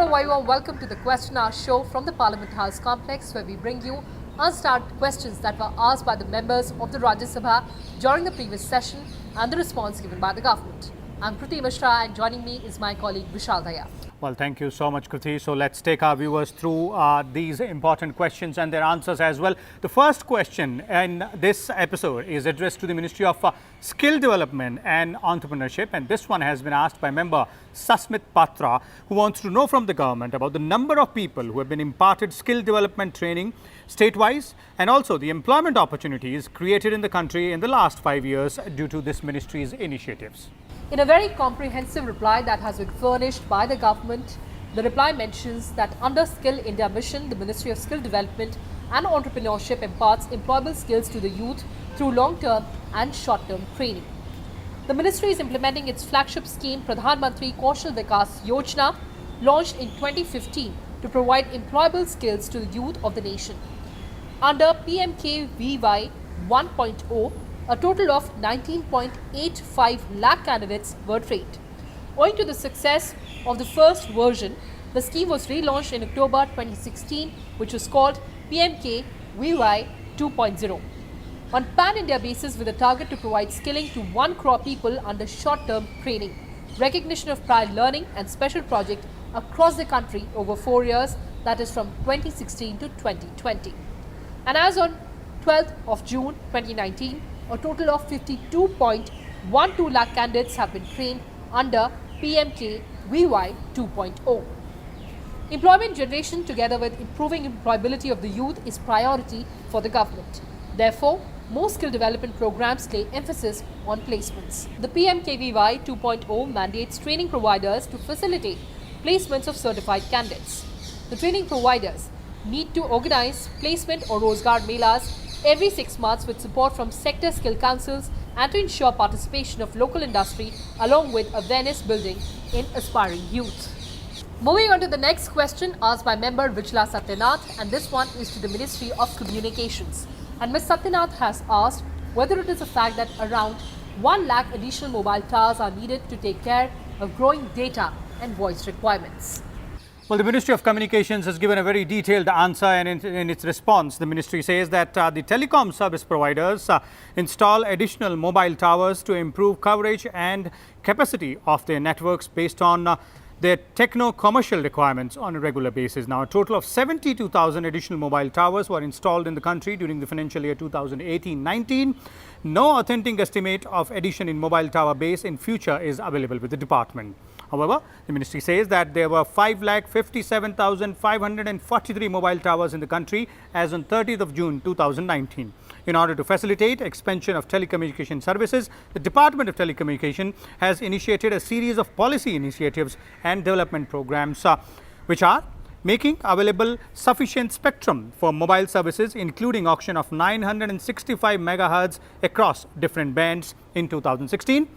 very warm welcome to the Question Hour show from the Parliament House complex, where we bring you unstarred questions that were asked by the members of the Rajya Sabha during the previous session and the response given by the government. I'm Kriti Mishra, and joining me is my colleague Vishal Dahiya. Well, thank you so much, Kriti. So let's take our viewers through these important questions and their answers as well. The first question in this episode is addressed to the Ministry of Skill Development and Entrepreneurship, and this one has been asked by member Susmit Patra, who wants to know from the government about the number of people who have been imparted skill development training state-wise, and also the employment opportunities created in the country in the last 5 years due to this ministry's initiatives. In a very comprehensive reply that has been furnished by the government, the reply mentions that under Skill India Mission, the Ministry of Skill Development and Entrepreneurship imparts employable skills to the youth through long-term and short-term training. The ministry is implementing its flagship scheme, Pradhan Mantri Kaushal Vikas Yojana, launched in 2015 to provide employable skills to the youth of the nation. Under PMKVY 1.0, a total of 19.85 lakh candidates were trained. Owing to the success of the first version, the scheme was relaunched in October 2016, which was called PMKVY 2.0. On pan-India basis, with a target to provide skilling to 1 crore people under short-term training, recognition of prior learning and special project across the country over 4 years, that is from 2016 to 2020. And as on 12th of June 2019, a total of 52.12 lakh candidates have been trained under PMKVY 2.0. Employment generation, together with improving employability of the youth, is priority for the government. Therefore, more skill development programs lay emphasis on placements. The PMKVY 2.0 mandates training providers to facilitate placements of certified candidates. The training providers need to organize placement or Rozgar Melas every 6 months with support from sector skill councils and to ensure participation of local industry along with awareness building in aspiring youth. Moving on to the next question asked by member Vishal Satyanath, and this one is to the Ministry of Communications. And Ms. Satyanath has asked whether it is a fact that around 1 lakh additional mobile towers are needed to take care of growing data and voice requirements. Well, the Ministry of Communications has given a very detailed answer, and in its response, the ministry says that the telecom service providers install additional mobile towers to improve coverage and capacity of their networks based on their techno-commercial requirements on a regular basis. Now, a total of 72,000 additional mobile towers were installed in the country during the financial year 2018-19. No authentic estimate of addition in mobile tower base in future is available with the department. However, the ministry says that there were 5,57,543 mobile towers in the country as on 30th of June 2019. In order to facilitate expansion of telecommunication services, the Department of Telecommunication has initiated a series of policy initiatives and development programs, which are making available sufficient spectrum for mobile services, including auction of 965 megahertz across different bands in 2016,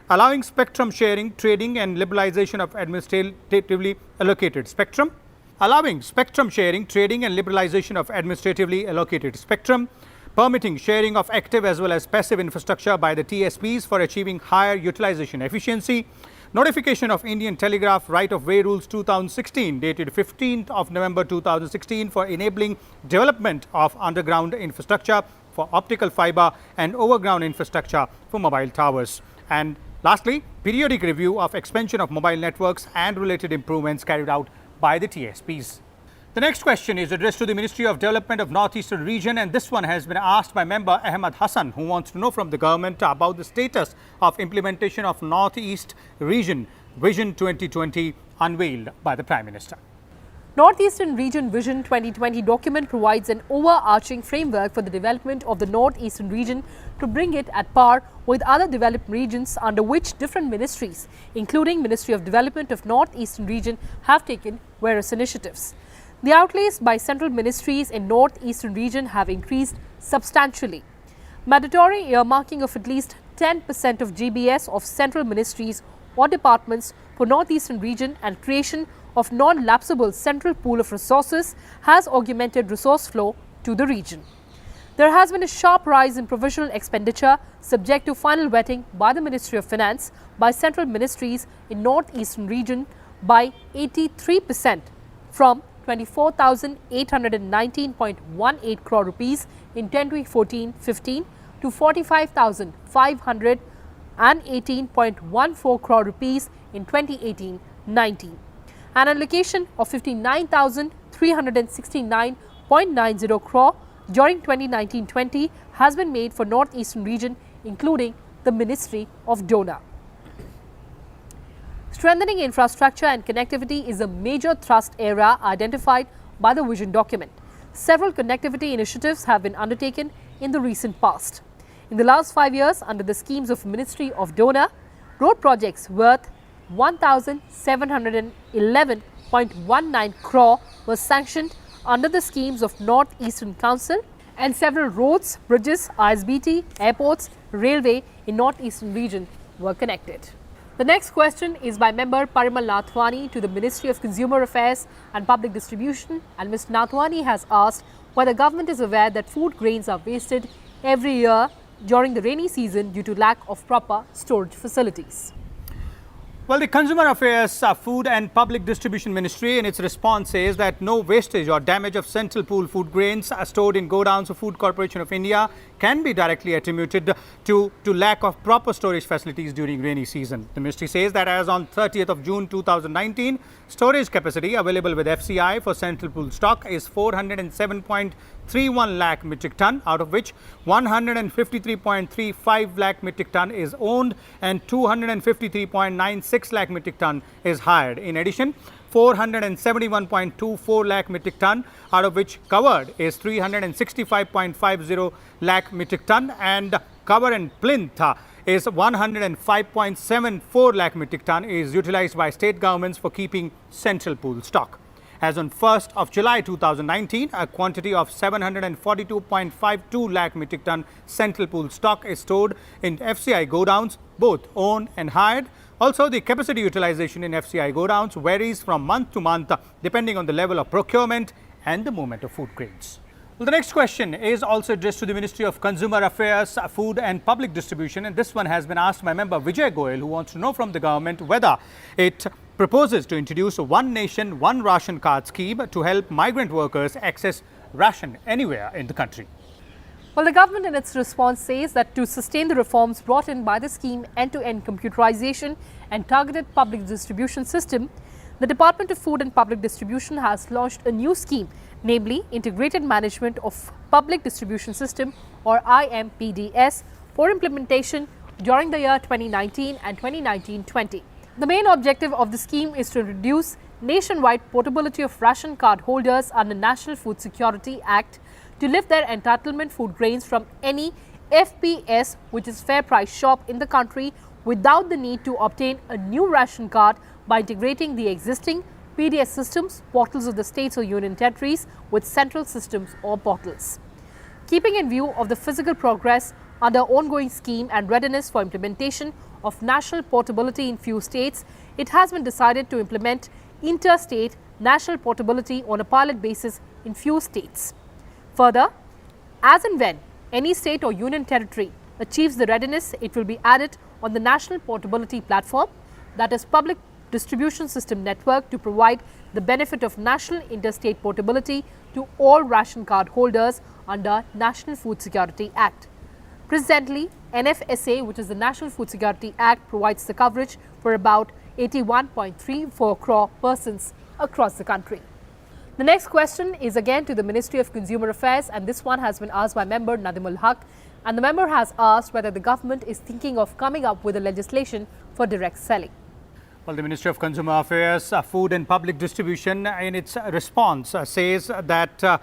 allowing spectrum sharing, trading and liberalization of administratively allocated spectrum, permitting sharing of active as well as passive infrastructure by the TSPs for achieving higher utilization efficiency, notification of Indian Telegraph Right-of-Way Rules 2016 dated 15th of November 2016 for enabling development of underground infrastructure for optical fiber and overground infrastructure for mobile towers. And lastly, periodic review of expansion of mobile networks and related improvements carried out by the TSPs. The next question is addressed to the Ministry of Development of Northeastern Region, and this one has been asked by member Ahmed Hassan, who wants to know from the government about the status of implementation of Northeast Region Vision 2020 unveiled by the Prime Minister. Northeastern Region Vision 2020 document provides an overarching framework for the development of the Northeastern region to bring it at par with other developed regions, under which different ministries, including Ministry of Development of Northeastern Region, have taken various initiatives. The outlays by central ministries in Northeastern region have increased substantially. Mandatory earmarking of at least 10% of GBS of central ministries or departments for Northeastern region and creation of non-lapsable central pool of resources has augmented resource flow to the region. There has been a sharp rise in provisional expenditure subject to final vetting by the Ministry of Finance by central ministries in Northeastern region, by 83% from 24,819.18 crore rupees in 2014-15 to 45,518.14 crore rupees in 2018-19. An allocation of 59,369.90 crore during 2019-20 has been made for Northeastern region, including the Ministry of Donor. Strengthening infrastructure and connectivity is a major thrust area identified by the vision document. Several connectivity initiatives have been undertaken in the recent past. In the last 5 years, under the schemes of Ministry of Donor, road projects worth 1,711.19 crore were sanctioned under the schemes of North-Eastern Council, and several roads, bridges, ISBT, airports, railway in North-Eastern region were connected. The next question is by member Parimal Nathwani to the Ministry of Consumer Affairs and Public Distribution, and Mr. Nathwani has asked whether government is aware that food grains are wasted every year during the rainy season due to lack of proper storage facilities. Well, the Consumer Affairs, Food and Public Distribution Ministry in its response says that no wastage or damage of central pool food grains stored in godowns of Food Corporation of India can be directly attributed to lack of proper storage facilities during rainy season. The ministry says that as on 30th of June 2019, storage capacity available with FCI for central pool stock is 407.31 lakh metric ton, out of which 153.35 lakh metric ton is owned and 253.96 lakh metric ton is hired. In addition, 471.24 lakh metric ton, out of which covered is 365.50 lakh metric ton, and cover and plinth is 105.74 lakh metric ton is utilized by state governments for keeping central pool stock. As on 1st of July 2019, a quantity of 742.52 lakh metric ton central pool stock is stored in FCI godowns, both owned and hired. Also, the capacity utilization in FCI godowns varies from month to month depending on the level of procurement and the movement of food grains. Well, the next question is also addressed to the Ministry of Consumer Affairs, Food and Public Distribution, and this one has been asked by member Vijay Goyal, who wants to know from the government whether it proposes to introduce a One Nation, One Ration card scheme to help migrant workers access ration anywhere in the country. Well, the government in its response says that to sustain the reforms brought in by the scheme end-to-end computerization and targeted public distribution system, the Department of Food and Public Distribution has launched a new scheme, namely Integrated Management of Public Distribution System or IMPDS, for implementation during the year 2019 and 2019-20. The main objective of the scheme is to reduce nationwide portability of ration card holders under National Food Security Act to lift their entitlement food grains from any FPS, which is fair price shop in the country, without the need to obtain a new ration card by integrating the existing PDS systems, portals of the states or union territories with central systems or portals. Keeping in view of the physical progress under ongoing scheme and readiness for implementation of national portability in few states, it has been decided to implement interstate national portability on a pilot basis in few states. Further, as and when any state or union territory achieves the readiness, it will be added on the National Portability Platform, that is Public Distribution System Network, to provide the benefit of national interstate portability to all ration card holders under National Food Security Act. Presently, NFSA, which is the National Food Security Act, provides the coverage for about 81.34 crore persons across the country. The next question is again to the Ministry of Consumer Affairs, and this one has been asked by member Nadimul Haq, and the member has asked whether the government is thinking of coming up with a legislation for direct selling. Well, the Ministry of Consumer Affairs, Food and Public Distribution in its response says that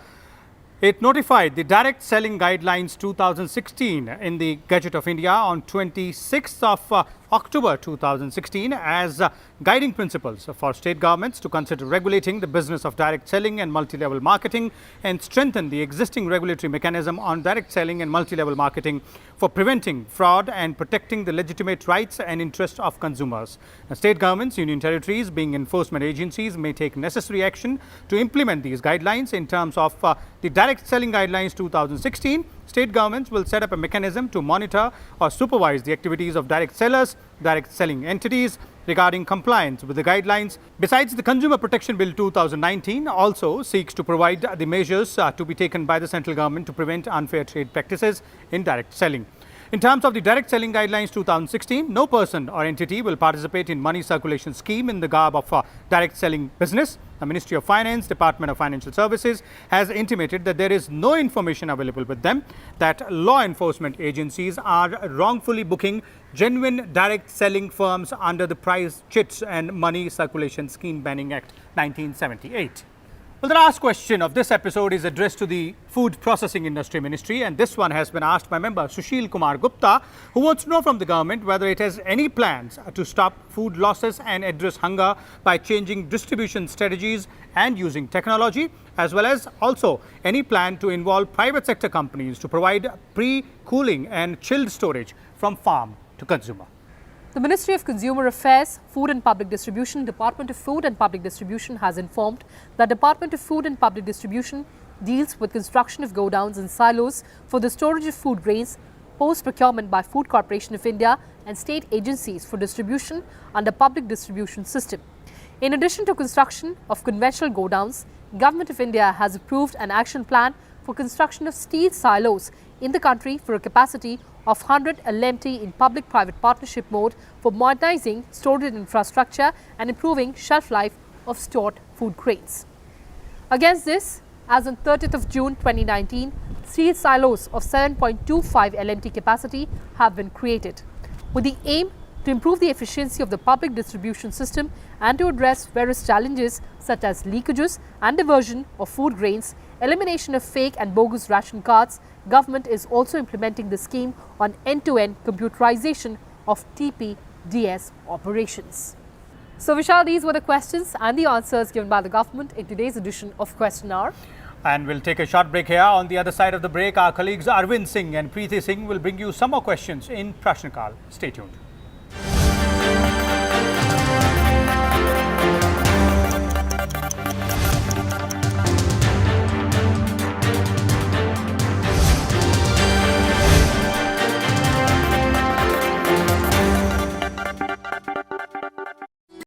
it notified the direct selling guidelines 2016 in the Gazette of India on 26th of October 2016 as guiding principles for state governments to consider regulating the business of direct selling and multi-level marketing and strengthen the existing regulatory mechanism on direct selling and multi-level marketing for preventing fraud and protecting the legitimate rights and interests of consumers. Now, state governments, union territories being enforcement agencies may take necessary action to implement these guidelines. In terms of the direct selling guidelines 2016, state governments will set up a mechanism to monitor or supervise the activities of direct sellers, direct selling entities, regarding compliance with the guidelines. Besides, the Consumer Protection Bill 2019 also seeks to provide the measures to be taken by the central government to prevent unfair trade practices in direct selling. In terms of the Direct Selling Guidelines 2016, no person or entity will participate in money circulation scheme in the garb of direct selling business. The Ministry of Finance, Department of Financial Services has intimated that there is no information available with them that law enforcement agencies are wrongfully booking genuine direct selling firms under the Price Chits and Money Circulation Scheme Banning Act 1978. Well, the last question of this episode is addressed to the Food Processing Industry Ministry, and this one has been asked by member Sushil Kumar Gupta, who wants to know from the government whether it has any plans to stop food losses and address hunger by changing distribution strategies and using technology, as well as also any plan to involve private sector companies to provide pre-cooling and chilled storage from farm to consumer. The Ministry of Consumer Affairs, Food and Public Distribution, Department of Food and Public Distribution has informed that Department of Food and Public Distribution deals with construction of godowns and silos for the storage of food grains, post-procurement by Food Corporation of India and state agencies for distribution under public distribution system. In addition to construction of conventional godowns, Government of India has approved an action plan for construction of steel silos in the country for a capacity of 100 LMT in public-private partnership mode for modernizing storage infrastructure and improving shelf life of stored food grains. Against this, as on 30th of June 2019, steel silos of 7.25 LMT capacity have been created, with the aim to improve the efficiency of the public distribution system and to address various challenges such as leakages and diversion of food grains, elimination of fake and bogus ration cards. Government is also implementing the scheme on end-to-end computerization of TPDS operations. So Vishal, these were the questions and the answers given by the government in today's edition of Question Hour. And we'll take a short break here. On the other side of the break, our colleagues Arvind Singh and Kriti Singh will bring you some more questions in Prashn Kaal. Stay tuned.